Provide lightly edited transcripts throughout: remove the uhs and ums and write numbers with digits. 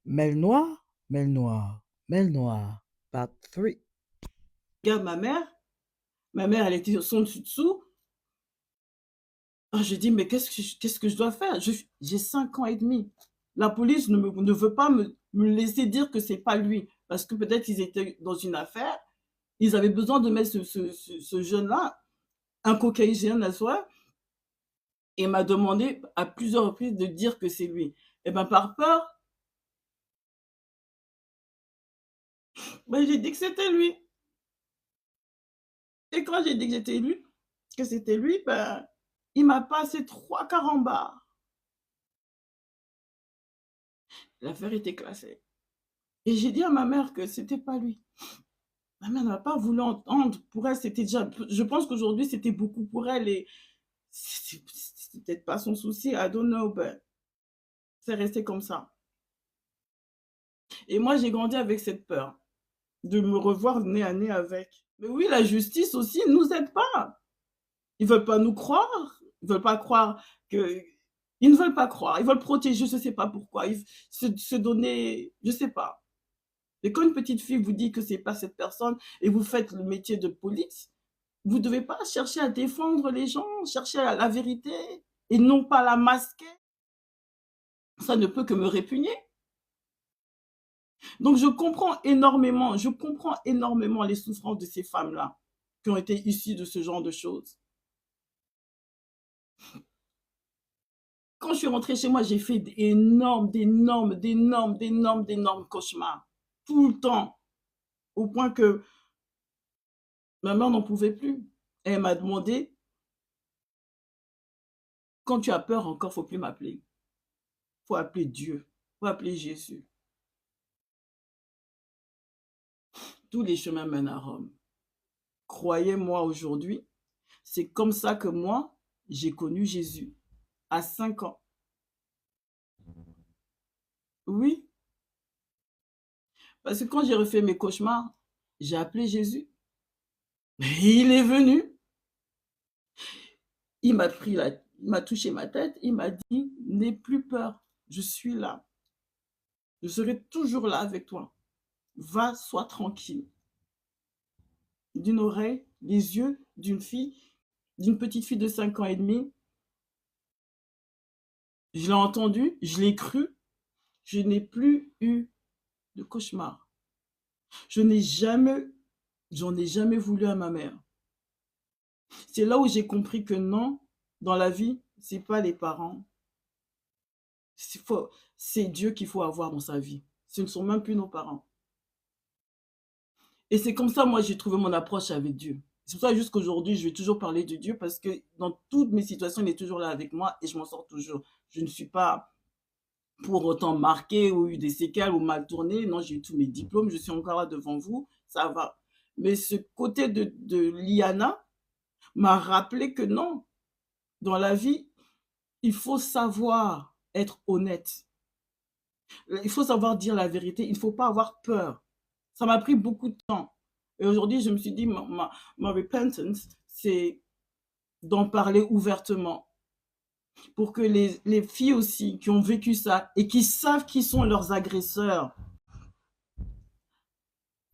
Mêle noire, mêle noire, mêle noire. Part 3. Regarde ma mère, elle était son dessus-dessous. Ah, j'ai dit, mais qu'est-ce que je dois faire? J'ai 5 ans et demi. La police ne veut pas me laisser dire que c'est pas lui. Parce que peut-être ils étaient dans une affaire. Ils avaient besoin de mettre ce jeune-là, un Caucasien à soi, et m'a demandé à plusieurs reprises de dire que c'est lui. Et ben par peur, ben, j'ai dit que c'était lui. Et quand j'ai dit que c'était lui, ben, il m'a passé 3 carambars. L'affaire était classée. Et j'ai dit à ma mère que c'était pas lui. Ma mère n'a pas voulu entendre. Pour elle, c'était déjà. Je pense qu'aujourd'hui, c'était beaucoup pour elle et c'était peut-être pas son souci. I don't know, but c'est resté comme ça. Et moi, j'ai grandi avec cette peur de me revoir nez à nez avec. Mais oui, la justice aussi ne nous aide pas. Ils veulent pas nous croire. Ils veulent pas croire que. Ils ne veulent pas croire. Ils veulent protéger, je ne sais pas pourquoi. Se donner, je ne sais pas. Et quand une petite fille vous dit que c'est pas cette personne et vous faites le métier de police, vous ne devez pas chercher à défendre les gens, chercher la vérité et non pas la masquer. Ça ne peut que me répugner. Donc je comprends énormément les souffrances de ces femmes-là qui ont été issues de ce genre de choses. Quand je suis rentrée chez moi, j'ai fait d'énormes cauchemars. Tout le temps. Au point que ma mère n'en pouvait plus. Et elle m'a demandé, quand tu as peur encore, il ne faut plus m'appeler. Il faut appeler Dieu. Il faut appeler Jésus. Tous les chemins mènent à Rome. Croyez-moi aujourd'hui, c'est comme ça que moi, j'ai connu Jésus. À 5 ans. Oui, parce que quand j'ai refait mes cauchemars, j'ai appelé Jésus. Il est venu. Il m'a il m'a touché ma tête. Il m'a dit, n'aie plus peur. Je suis là. Je serai toujours là avec toi. Va, sois tranquille. D'une oreille, les yeux d'une petite fille de 5 ans et demi. Je l'ai entendu, je l'ai cru. Je n'ai plus eu de cauchemar. Je n'ai jamais, j'en ai jamais voulu à ma mère. C'est là où j'ai compris que non, dans la vie, c'est pas les parents. C'est Dieu qu'il faut avoir dans sa vie. Ce ne sont même plus nos parents. Et c'est comme ça, moi, j'ai trouvé mon approche avec Dieu. C'est pour ça jusqu'aujourd'hui, je vais toujours parler de Dieu parce que dans toutes mes situations, il est toujours là avec moi et je m'en sors toujours. Je ne suis pas pour autant marquée ou eu des séquelles ou mal tournée. Non, j'ai eu tous mes diplômes, je suis encore là devant vous, ça va. Mais ce côté de Liana m'a rappelé que non, dans la vie, il faut savoir être honnête. Il faut savoir dire la vérité. Il ne faut pas avoir peur. Ça m'a pris beaucoup de temps. Et aujourd'hui, je me suis dit, ma repentance, c'est d'en parler ouvertement. Pour que les filles aussi qui ont vécu ça et qui savent qui sont leurs agresseurs,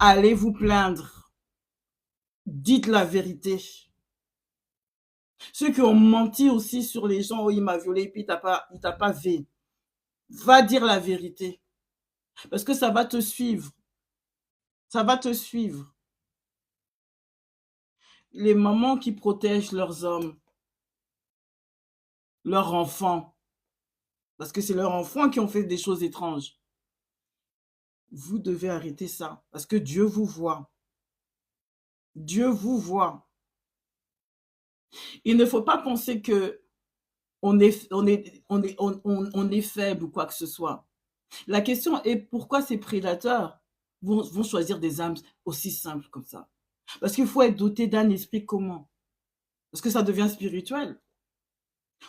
allez vous plaindre. Dites la vérité. Ceux qui ont menti aussi sur les gens, oh, il m'a violé et puis il t'a pas vu. Va dire la vérité. Parce que ça va te suivre. Ça va te suivre. Les mamans qui protègent leurs hommes, leurs enfants, parce que c'est leurs enfants qui ont fait des choses étranges. Vous devez arrêter ça, parce que Dieu vous voit. Dieu vous voit. Il ne faut pas penser que on est faible ou quoi que ce soit. La question est pourquoi ces prédateurs vont choisir des âmes aussi simples comme ça. Parce qu'il faut être doté d'un esprit commun. Parce que ça devient spirituel.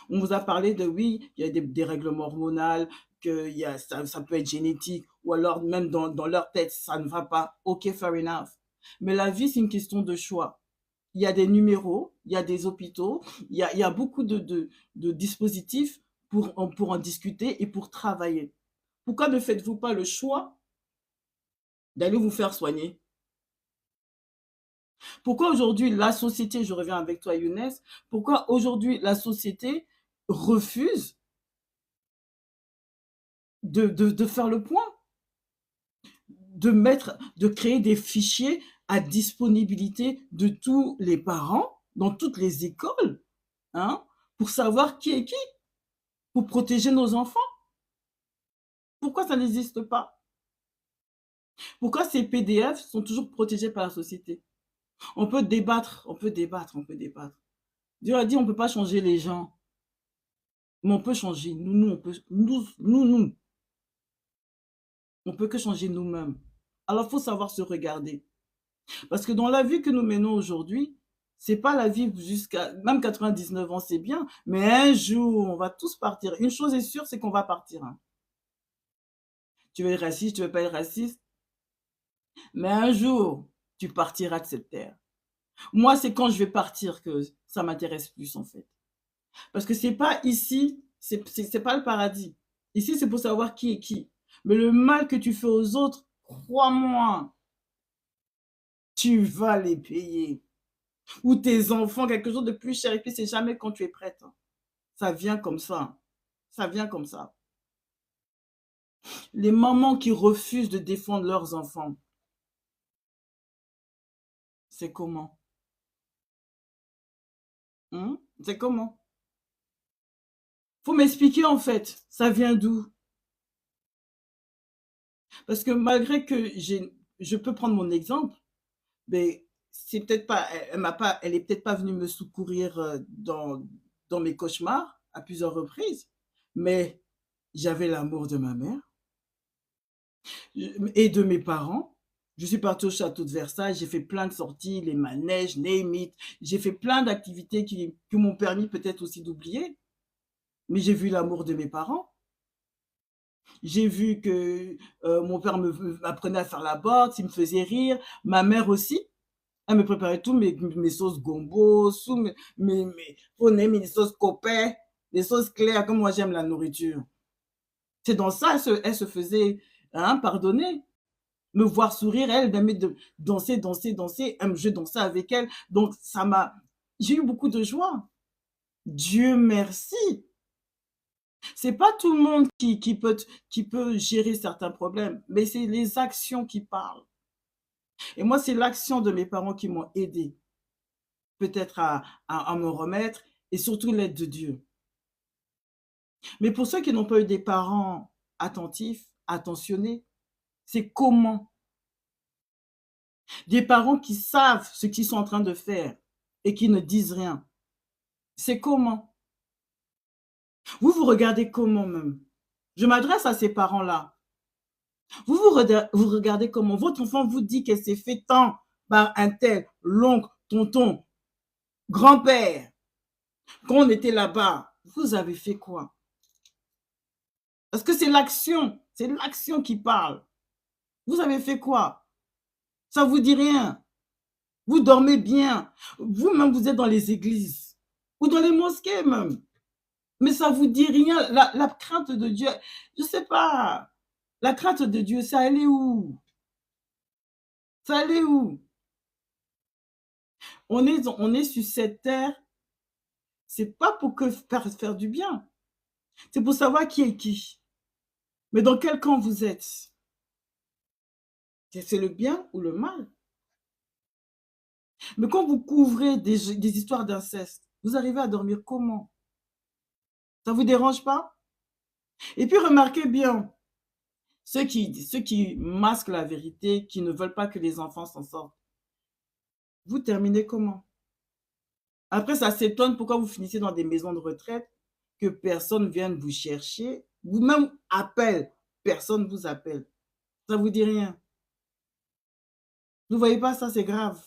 On vous a parlé de oui, il y a des règlements hormonaux, que ça peut être génétique, ou alors même dans leur tête, ça ne va pas. Ok, fair enough. Mais la vie, c'est une question de choix. Il y a des numéros, il y a des hôpitaux, il y a beaucoup de dispositifs pour en discuter et pour travailler. Pourquoi ne faites-vous pas le choix d'aller vous faire soigner? Pourquoi aujourd'hui la société, je reviens avec toi Younes, pourquoi aujourd'hui la société refuse de faire le point? De créer des fichiers à disponibilité de tous les parents, dans toutes les écoles, hein, pour savoir qui est qui, pour protéger nos enfants. Pourquoi ça n'existe pas? Pourquoi ces PDF sont toujours protégés par la société? On peut débattre, on peut débattre, on peut débattre. Dieu a dit on ne peut pas changer les gens, mais on peut changer. On peut, on peut que changer nous-mêmes. Alors, il faut savoir se regarder. Parce que dans la vie que nous menons aujourd'hui, c'est pas la vie jusqu'à même 99 ans, c'est bien, mais un jour, on va tous partir. Une chose est sûre, c'est qu'on va partir. Hein. Tu veux être raciste, tu veux pas être raciste, mais un jour, tu partiras de cette terre. Moi, c'est quand je vais partir que ça m'intéresse plus, en fait. Parce que c'est pas ici, c'est pas le paradis. Ici, c'est pour savoir qui est qui. Mais le mal que tu fais aux autres, crois-moi, tu vas les payer. Ou tes enfants, quelque chose de plus cher. Et puis, c'est jamais quand tu es prête. Hein. Ça vient comme ça. Ça vient comme ça. Les mamans qui refusent de défendre leurs enfants, c'est comment? C'est comment? Faut m'expliquer en fait, ça vient d'où? Parce que malgré que je peux prendre mon exemple, mais c'est peut-être pas, elle est peut-être pas venue me secourir dans mes cauchemars à plusieurs reprises, mais j'avais l'amour de ma mère et de mes parents. Je suis partie au château de Versailles, j'ai fait plein de sorties, les manèges, name it. J'ai fait plein d'activités qui m'ont permis peut-être aussi d'oublier. Mais j'ai vu l'amour de mes parents. J'ai vu que mon père m'apprenait à faire la boxe, il me faisait rire. Ma mère aussi, elle me préparait tous mes sauces gombo, on aime les sauces copains, les sauces claires, comme moi j'aime la nourriture. C'est dans ça, elle se faisait pardonner. Me voir sourire, elle m'aimait de danser, danser, danser. Je dansais avec elle. Donc, j'ai eu beaucoup de joie. Dieu merci. C'est pas tout le monde qui peut gérer certains problèmes, mais c'est les actions qui parlent. Et moi, c'est l'action de mes parents qui m'ont aidé, peut-être à me remettre, et surtout l'aide de Dieu. Mais pour ceux qui n'ont pas eu des parents attentifs, attentionnés, c'est comment? Des parents qui savent ce qu'ils sont en train de faire et qui ne disent rien. C'est comment? Vous regardez comment même? Je m'adresse à ces parents-là. Vous regardez comment votre enfant vous dit qu'elle s'est fait tant par un tel, l'oncle, tonton, grand-père, quand on était là-bas. Vous avez fait quoi? Parce que c'est l'action qui parle. Vous avez fait quoi? Ça vous dit rien. Vous dormez bien. Vous-même, vous êtes dans les églises ou dans les mosquées même. Mais ça vous dit rien. La crainte de Dieu, je sais pas. La crainte de Dieu, ça allait où? Ça allait où? On est sur cette terre, c'est pas pour faire du bien. C'est pour savoir qui est qui. Mais dans quel camp vous êtes? C'est le bien ou le mal? Mais quand vous couvrez des histoires d'inceste, vous arrivez à dormir comment? Ça vous dérange pas? Et puis remarquez bien, ceux qui masquent la vérité, qui ne veulent pas que les enfants s'en sortent, vous terminez comment? Après, ça s'étonne pourquoi vous finissez dans des maisons de retraite, que personne vienne vous chercher, vous-même appelle, personne ne vous appelle. Ça vous dit rien. Vous voyez pas ça, c'est grave.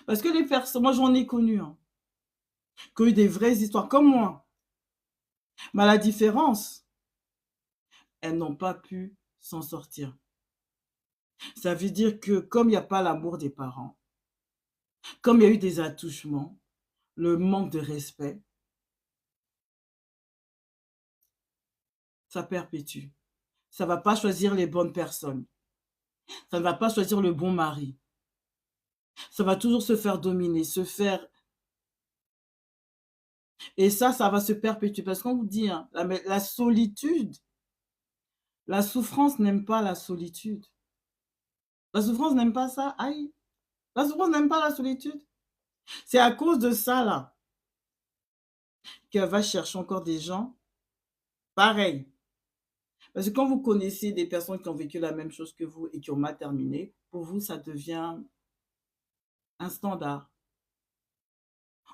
Parce que les personnes, moi j'en ai connu, qui ont eu des vraies histoires comme moi. Mais la différence, elles n'ont pas pu s'en sortir. Ça veut dire que comme il n'y a pas l'amour des parents, comme il y a eu des attouchements, le manque de respect, ça perpétue. Ça ne va pas choisir les bonnes personnes. Ça ne va pas choisir le bon mari. Ça va toujours se faire dominer, se faire... Et ça va se perpétuer. Parce qu'on vous dit, hein, la solitude, la souffrance n'aime pas la solitude. La souffrance n'aime pas ça. Aïe. La souffrance n'aime pas la solitude. C'est à cause de ça, là, qu'elle va chercher encore des gens pareils. Parce que quand vous connaissez des personnes qui ont vécu la même chose que vous et qui ont mal terminé, pour vous, ça devient un standard.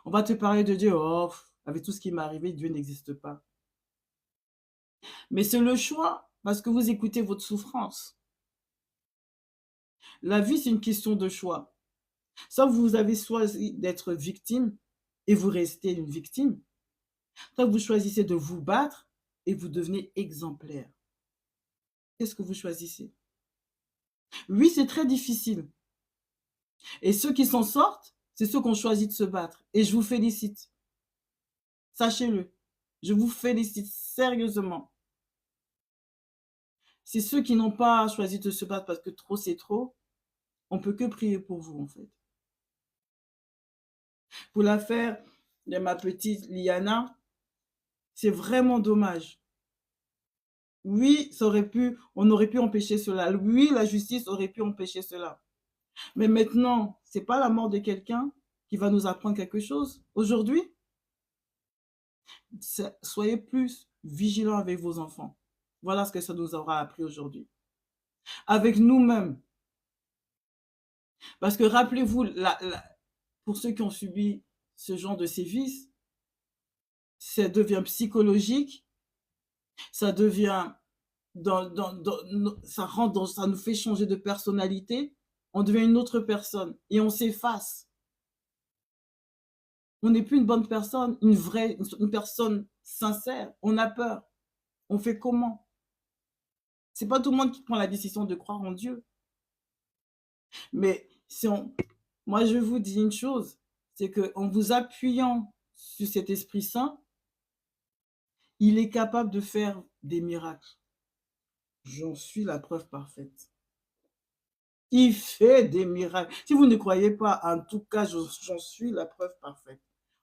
On va te parler de Dieu. Oh, avec tout ce qui m'est arrivé, Dieu n'existe pas. Mais c'est le choix, parce que vous écoutez votre souffrance. La vie, c'est une question de choix. Soit vous avez choisi d'être victime et vous restez une victime, soit vous choisissez de vous battre et vous devenez exemplaire. Qu'est-ce que vous choisissez? Oui, c'est très difficile. Et ceux qui s'en sortent, c'est ceux qui ont choisi de se battre. Et je vous félicite. Sachez-le. Je vous félicite sérieusement. C'est ceux qui n'ont pas choisi de se battre parce que trop c'est trop. On ne peut que prier pour vous, en fait. Pour l'affaire de ma petite Liana, c'est vraiment dommage. Oui, on aurait pu empêcher cela. Oui, la justice aurait pu empêcher cela. Mais maintenant, ce n'est pas la mort de quelqu'un qui va nous apprendre quelque chose. Aujourd'hui, soyez plus vigilants avec vos enfants. Voilà ce que ça nous aura appris aujourd'hui. Avec nous-mêmes. Parce que rappelez-vous, pour ceux qui ont subi ce genre de sévices, ça devient psychologique, ça devient... ça nous fait changer de personnalité, on devient une autre personne et on s'efface. On n'est plus une bonne personne, une personne sincère. On a peur. On fait comment? C'est pas tout le monde qui prend la décision de croire en Dieu. Mais moi, je vous dis une chose, c'est qu'en vous appuyant sur cet Esprit Saint, il est capable de faire des miracles. J'en suis la preuve parfaite. Il fait des miracles. Si vous ne croyez pas, en tout cas, j'en suis la preuve parfaite.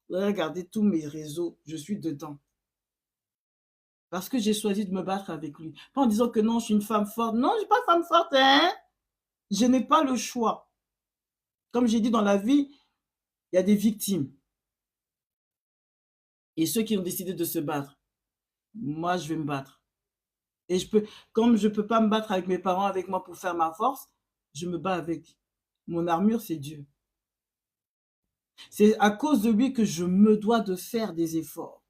Regardez tous mes réseaux, je suis dedans. Parce que j'ai choisi de me battre avec lui. Pas en disant que non, je suis une femme forte. Non, je ne suis pas femme forte, hein. Je n'ai pas le choix. Comme j'ai dit, dans la vie, il y a des victimes. Et ceux qui ont décidé de se battre. Moi, je vais me battre. Et comme je ne peux pas me battre avec mes parents, avec moi pour faire ma force, je me bats avec. Mon armure, c'est Dieu. C'est à cause de lui que je me dois de faire des efforts.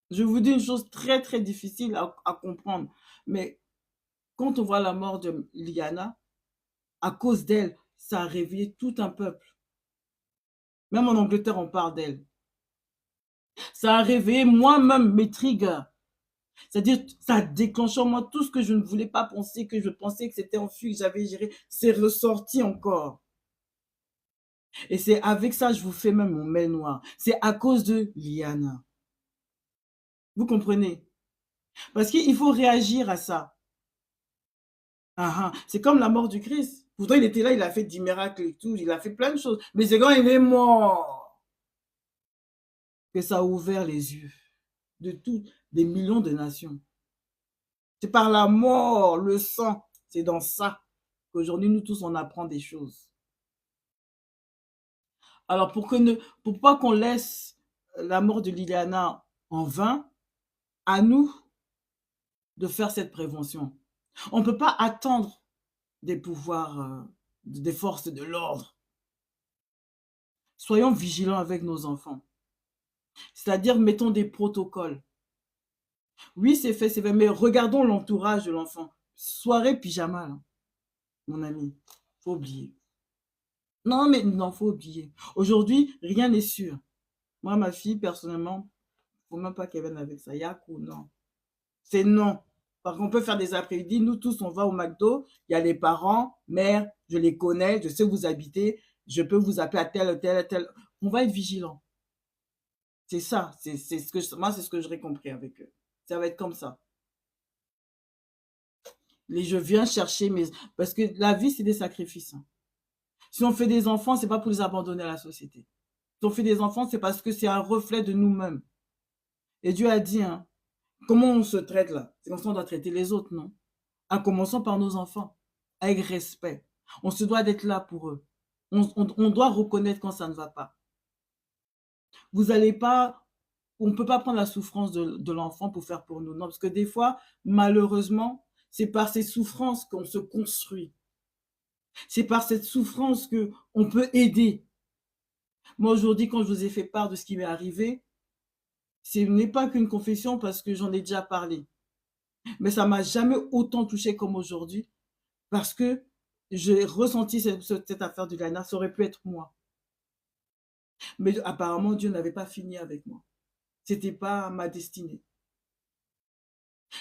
Je vous dis une chose très, très difficile à comprendre. Mais quand on voit la mort de Liana, à cause d'elle, ça a réveillé tout un peuple. Même en Angleterre, on parle d'elle. Ça a réveillé moi-même mes triggers. C'est-à-dire, ça a déclenché en moi tout ce que je ne voulais pas penser, que je pensais que c'était enfui, que j'avais géré. C'est ressorti encore. Et c'est avec ça, je vous fais même mon mail noir. C'est à cause de Liana. Vous comprenez? Parce qu'il faut réagir à ça. C'est comme la mort du Christ. Pourtant, il était là, il a fait 10 miracles et tout, il a fait plein de choses. Mais c'est quand il est mort que ça a ouvert les yeux de des millions de nations. C'est par la mort, le sang, c'est dans ça qu'aujourd'hui, nous tous, on apprend des choses. Alors, pour pas qu'on laisse la mort de Liliana en vain, à nous de faire cette prévention. On ne peut pas attendre des pouvoirs, des forces de l'ordre. Soyons vigilants avec nos enfants. C'est-à-dire, mettons des protocoles. Oui, c'est fait, mais regardons l'entourage de l'enfant. Soirée pyjama, là, mon ami, faut oublier. Non, mais non, faut oublier. Aujourd'hui, rien n'est sûr. Moi, ma fille, personnellement, faut même pas qu'elle vienne avec ça. Yakou, non. C'est non. Par contre, on peut faire des après-midi. Nous tous, on va au McDo. Il y a les parents, mère, je les connais, je sais où vous habitez. Je peux vous appeler à tel. On va être vigilants. C'est ça. Moi, c'est ce que j'aurais compris avec eux. Ça va être comme ça. Et je viens chercher mes... Parce que la vie, c'est des sacrifices. Hein. Si on fait des enfants, c'est pas pour les abandonner à la société. Si on fait des enfants, c'est parce que c'est un reflet de nous-mêmes. Et Dieu a dit, hein, comment on se traite là? C'est comme ça qu'on doit traiter les autres, non? En commençant par nos enfants, avec respect. On se doit d'être là pour eux. On doit reconnaître quand ça ne va pas. Vous n'allez pas... On ne peut pas prendre la souffrance de l'enfant pour faire pour nous. Non, parce que des fois, malheureusement, c'est par ces souffrances qu'on se construit. C'est par cette souffrance qu'on peut aider. Moi, aujourd'hui, quand je vous ai fait part de ce qui m'est arrivé, ce n'est pas qu'une confession parce que j'en ai déjà parlé. Mais ça ne m'a jamais autant touché comme aujourd'hui parce que j'ai ressenti cette affaire du Ghana. Ça aurait pu être moi. Mais apparemment, Dieu n'avait pas fini avec moi. Ce n'était pas ma destinée.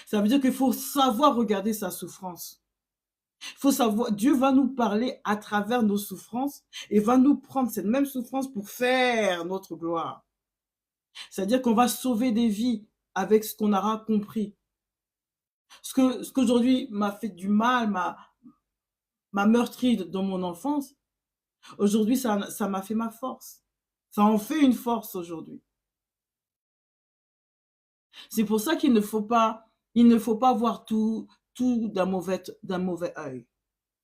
Ça veut dire qu'il faut savoir regarder sa souffrance. Il faut savoir, Dieu va nous parler à travers nos souffrances et va nous prendre cette même souffrance pour faire notre gloire. C'est-à-dire qu'on va sauver des vies avec ce qu'on aura compris. Ce qu'aujourd'hui m'a fait du mal, m'a meurtri dans mon enfance, aujourd'hui ça m'a fait ma force. Ça en fait une force aujourd'hui. C'est pour ça qu'il ne faut pas voir tout d'un mauvais œil.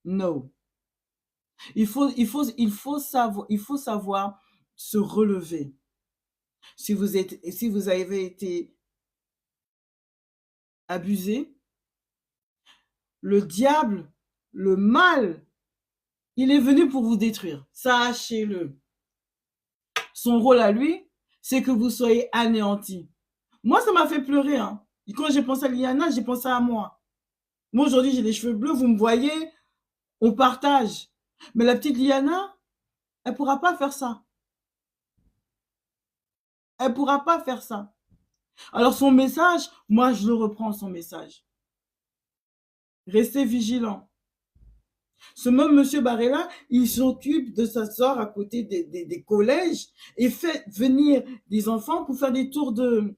Non. Il faut savoir se relever. Si vous avez été abusé, le diable, le mal, il est venu pour vous détruire. Sachez-le. Son rôle à lui, c'est que vous soyez anéantis. Moi, ça m'a fait pleurer. Hein. Et quand j'ai pensé à Liana, j'ai pensé à moi. Moi, aujourd'hui, j'ai les cheveux bleus, vous me voyez, on partage. Mais la petite Liana, elle ne pourra pas faire ça. Elle ne pourra pas faire ça. Alors, son message, moi, je le reprends, son message. Restez vigilants. Ce même monsieur Barella, il s'occupe de sa sœur à côté des collèges et fait venir des enfants pour faire des tours de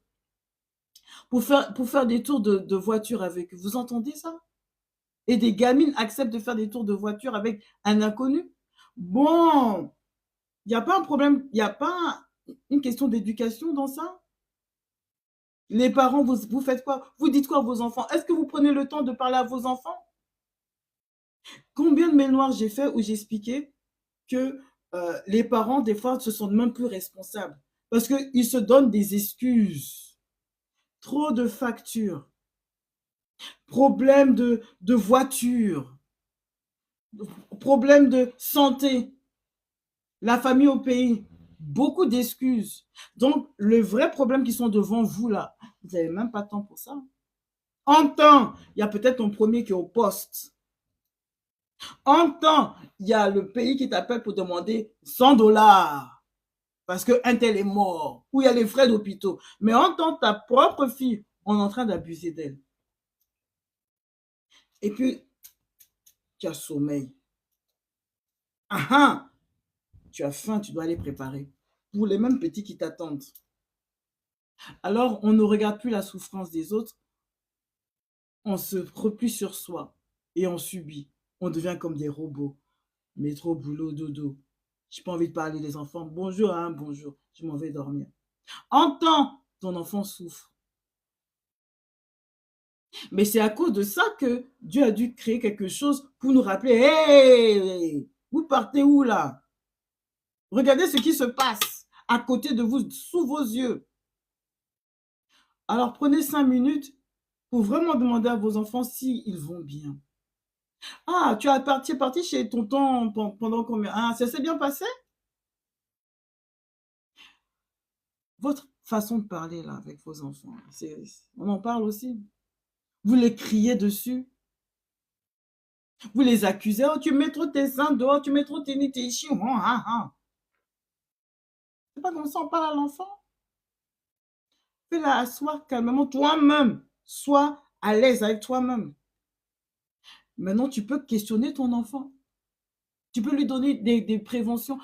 voiture avec eux. Vous entendez ça? Et des gamines acceptent de faire des tours de voiture avec un inconnu. Bon, il n'y a pas un problème, il n'y a pas une question d'éducation dans ça? Les parents, vous faites quoi? Vous dites quoi à vos enfants? Est-ce que vous prenez le temps de parler à vos enfants? Combien de mails noirs j'ai fait où j'expliquais que les parents, des fois, se sentent même plus responsables parce qu'ils se donnent des excuses. Trop de factures, problème de voiture, problème de santé, la famille au pays, beaucoup d'excuses. Donc, le vrai problème qui sont devant vous, là, vous n'avez même pas de temps pour ça. En temps, il y a peut-être ton premier qui est au poste. En temps, il y a le pays qui t'appelle pour demander 100 $ parce qu'un tel est mort, ou il y a les frais d'hôpitaux. Mais en tant que ta propre fille, on est en train d'abuser d'elle. Et puis, tu as sommeil. Ah ah, tu as faim, tu dois aller préparer. Pour les mêmes petits qui t'attendent. Alors, on ne regarde plus la souffrance des autres, on se replie sur soi et on subit. On devient comme des robots. Métro, boulot, dodo. J'ai pas envie de parler des enfants. Bonjour, hein, bonjour. Je m'en vais dormir. Entends, ton enfant souffre. Mais c'est à cause de ça que Dieu a dû créer quelque chose pour nous rappeler, hey, vous partez où là? Regardez ce qui se passe à côté de vous, sous vos yeux. Alors prenez 5 minutes pour vraiment demander à vos enfants s'ils vont bien. Ah, tu es parti chez tonton pendant combien? Ah, ça s'est bien passé? Votre façon de parler là avec vos enfants, on en parle aussi. Vous les criez dessus. Vous les accusez. Oh, tu mets trop tes seins dehors, tu mets trop tes chiens. C'est pas comme ça on parle à l'enfant. Fais-la asseoir calmement toi-même. Sois à l'aise avec toi-même. Maintenant, tu peux questionner ton enfant. Tu peux lui donner des préventions.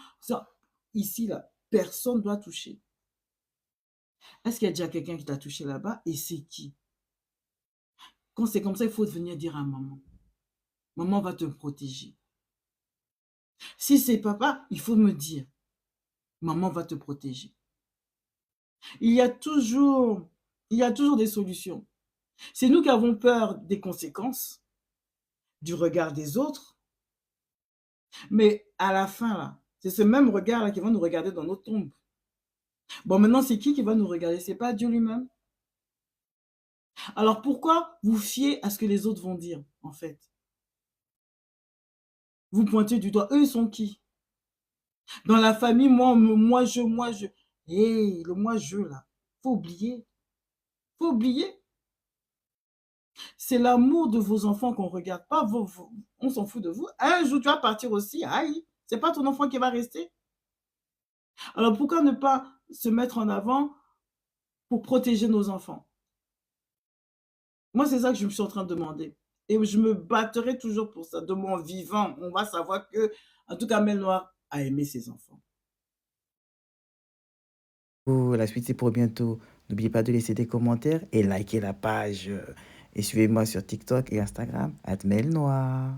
Ici, là, personne ne doit toucher. Est-ce qu'il y a déjà quelqu'un qui t'a touché là-bas? Et c'est qui? Quand c'est comme ça, il faut venir dire à maman. Maman va te protéger. Si c'est papa, il faut me dire. Maman va te protéger. Il y a toujours il y a toujours des solutions. C'est nous qui avons peur des conséquences, du regard des autres, mais à la fin là, c'est ce même regard-là qui va nous regarder dans nos tombes. Bon, maintenant, c'est qui va nous regarder? C'est pas Dieu lui-même? Alors pourquoi vous fiez à ce que les autres vont dire, en fait? Vous pointez du doigt, eux, ils sont qui? Dans la famille, moi, je. Hé, le moi, je là, faut oublier, faut oublier. C'est l'amour de vos enfants qu'on regarde, pas vos on s'en fout de vous. Un jour, tu vas partir aussi, aïe, c'est pas ton enfant qui va rester. Alors pourquoi ne pas se mettre en avant pour protéger nos enfants? Moi, c'est ça que je me suis en train de demander et je me battrai toujours pour ça. De mon vivant, on va savoir que, en tout cas, Mel Noire a aimé ses enfants. Oh, la suite, c'est pour bientôt. N'oubliez pas de laisser des commentaires et liker la page. Et suivez-moi sur TikTok et Instagram, @melnoir.